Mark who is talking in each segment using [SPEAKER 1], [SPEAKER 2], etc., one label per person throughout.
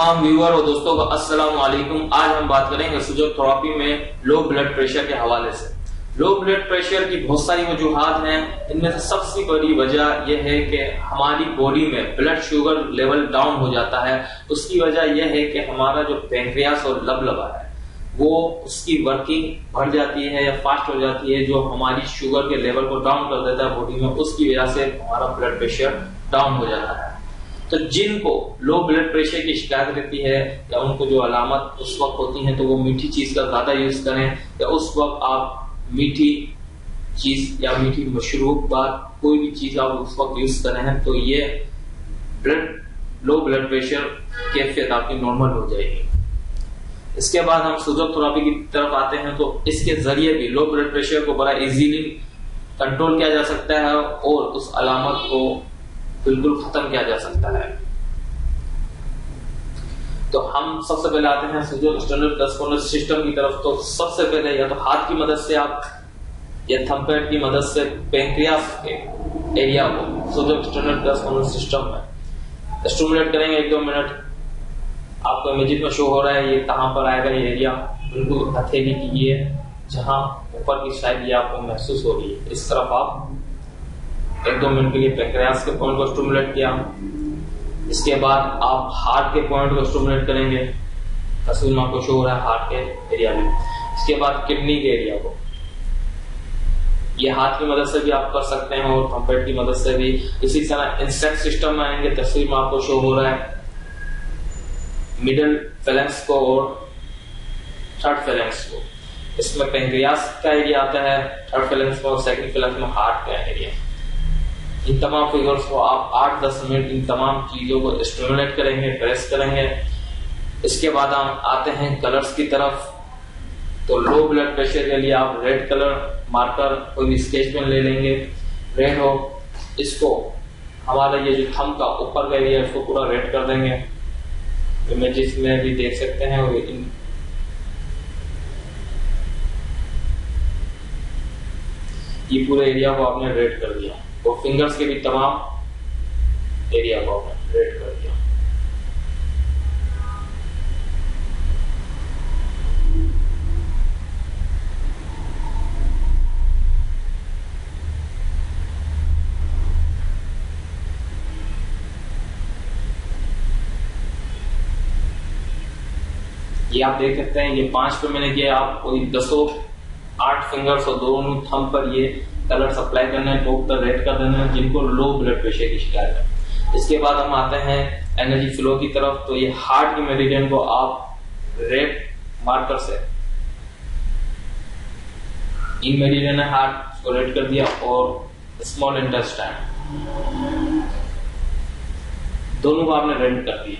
[SPEAKER 1] तमाम व्यूअर और दोस्तों को अस्सलाम वालेकुम। आज हम बात करेंगे फिजियोथेरेपी में लो ब्लड प्रेशर के हवाले से। लो ब्लड प्रेशर की बहुत सारी वजूहात हैं। इनमें से सबसे बड़ी वजह यह है कि हमारी बॉडी में ब्लड शुगर लेवल डाउन हो जाता है। उसकी वजह यह है कि हमारा जो पैंक्रियास और लबलबा है वो उसकी वर्किंग बढ़ जाती है या फास्ट हो जाती है, जो हमारी शुगर के लेवल को डाउन कर देता है बॉडी में। उसकी वजह से हमारा ब्लड प्रेशर डाउन हो जाता है। तो जिनको लो ब्लड प्रेशर की शिकायत रहती है या उनको जो अलामत उस वक्त होती है, तो वो मीठी चीज का ज्यादा यूज करें या उस वक्त आप मीठी चीज या मीठी मशरूब बात कोई भी चीज आप उस वक्त यूज करें हैं, तो ये लो ब्लड प्रेशर कैफियत आपकी नॉर्मल हो जाएगी। इसके बाद हम फिजियोथेरेपी की तरफ आते हैं। तो इसके जरिए भी लो ब्लड प्रेशर को बड़ा इजीली कंट्रोल किया जा सकता है और उस अलामत को बिल्कुल खत्म किया जा सकता है। तो हम सबसे पहले आते हैं फिजियोथेरेपी सिस्टम की तरफ। तो सबसे पहले या तो हाथ की मदद से आप या थंब पैड की मदद से पैंक्रियास के एरिया को फिजियोथेरेपी सिस्टम में स्टिमुलेट करेंगे 1-2 मिनट। आपको इमेज में शो हो रहा है ये कहां पर आएगा। ये एरिया बिल्कुल हथेली की ये जहां ऊपर की साइड ये आपको महसूस हो रही है, इस तरफ आप 1-2 मिनट के लिए पैंक्रियास के पॉइंट को स्टिमुलेट किया। इसके बाद आप हार्ट के पॉइंट को स्टिमुलेट करेंगे। तस्वीर में आपको शो हो रहा है हार्ट के एरिया में। इसके बाद किडनी के एरिया को ये हाथ की मदद से भी आप कर सकते हैं और थंब पैड की मदद से भी। इसी तरह इंसेक्ट सिस्टम में आएंगे। तस्वीर में आपको शो हो रहा है मिडिल फेलेंक्स को और थर्ड फेलेंक्स को। इसमें पैंक्रियास का एरिया आता है, थर्ड फेलेंक्स में और सेकंड फेलेंक्स में हार्ट का एरिया। इन तमाम फिगर्स को आप 8-10 मिनट इन तमाम चीजों को स्टिमुलेट करेंगे, प्रेस करेंगे। इसके बाद हम आते हैं कलर्स की तरफ। तो लो ब्लड प्रेशर के लिए आप रेड कलर मार्कर कोई भी स्केच पेन ले लेंगे, रेड हो। इसको हमारा ये जो थंब का ऊपर का एरिया इसको पूरा रेड कर देंगे। इमेजेस में भी देख सकते हैं। ये पूरे एरिया को आपने रेड कर दिया और फिंगर्स के भी तमाम एरिया को आपने रेड कर दिया। ये आप देख सकते हैं, ये 5 पे मैंने किया। आप कोई 8 फिंगर्स और दोनों थंब पर ये कलर सप्लाई करना है, टॉप पर रेड कर देना है जिनको लो ब्लड प्रेशर की शिकायत है। इसके बाद हम आते हैं एनर्जी फ्लो की तरफ। तो ये हार्ट के मेरिडियन को आप रेड मार्कर से इन मेरिडियन है हार्ट को रेड कर दिया और स्मॉल इंटेस्टाइन दोनों को आपने रेड कर दिया,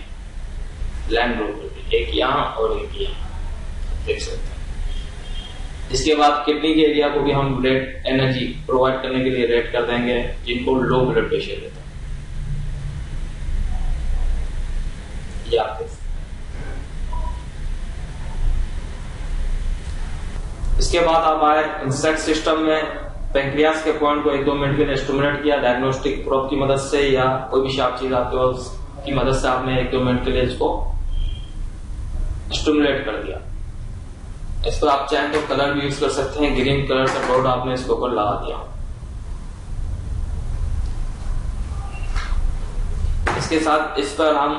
[SPEAKER 1] लैंड ड्रॉ कर दिया, एक यहां और एक यहां, देख सकते हैं। इसके बाद किडनी के एरिया को भी हम रेड एनर्जी प्रोवाइड करने के लिए रेड कर देंगे जिनको लो ब्लड प्रेशर रहता है। ये आप देख सकते हैं। इसके बाद आप आए इंसेक्ट सिस्टम में। पैंक्रियास के पॉइंट को 1-2 मिनट के लिए स्टिमुलेट किया डायग्नोस्टिक प्रोब की मदद से या कोई भी शार्प चीज आपके पास की मदद से आपने 1-2 मिनट के लिए इसको स्टिमुलेट कर दिया। इस पर आप चाहें तो कलर भी यूज कर सकते हैं। ग्रीन कलर का डॉट आपने इसके ऊपर लगा दिया। इसके साथ इस पर हम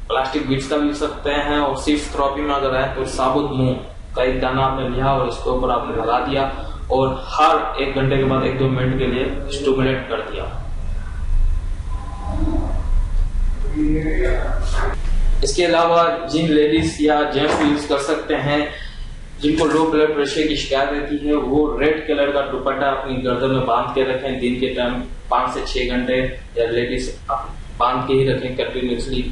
[SPEAKER 1] प्लास्टिक बीड्स का भी यूज सकते हैं और सीड्स थेरेपी में अगर है तो साबुत मूंग का एक दाना आपने लिया और इसके ऊपर आपने लगा दिया और हर 1 घंटे के बाद 1-2 मिनट के लिए स्टिमुलेट कर दिया। इसके अलावा जिन लेडीज या जेंट्स यूज कर सकते हैं जिनको लो ब्लड प्रेशर की शिकायत रहती है, वो रेड कलर का दुपट्टा अपनी गर्दन में बांध के रखें दिन के टाइम 5 से 6 घंटे, या लेडीज बांध के ही रखें कंटिन्यूसली।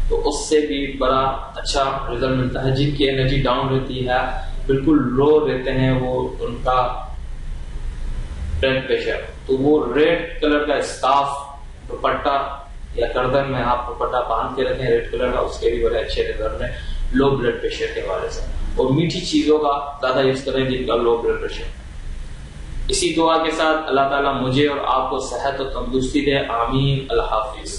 [SPEAKER 1] तो उससे भी बड़ा अच्छा रिजल्ट मिलता है। जिनकी एनर्जी डाउन रहती है, बिल्कुल लो रहते हैं वो उनका ब्लड प्रेशर, तो वो रेड कलर का स्कार्फ दुपट्टा या गर्दन में आप दुपट्टा बांध के रखें रेड कलर का, उसके भी बड़े अच्छे रिजल्ट है लो ब्लड प्रेशर के हवाले से। और मीठी चीजों का ज्यादा यूज करें जिनका लो ब्लड प्रेशर। इसी दुआ के साथ अल्लाह ताला मुझे और आपको सेहत और तंदुरुस्ती दे। आमीन। अल्लाह हाफिज।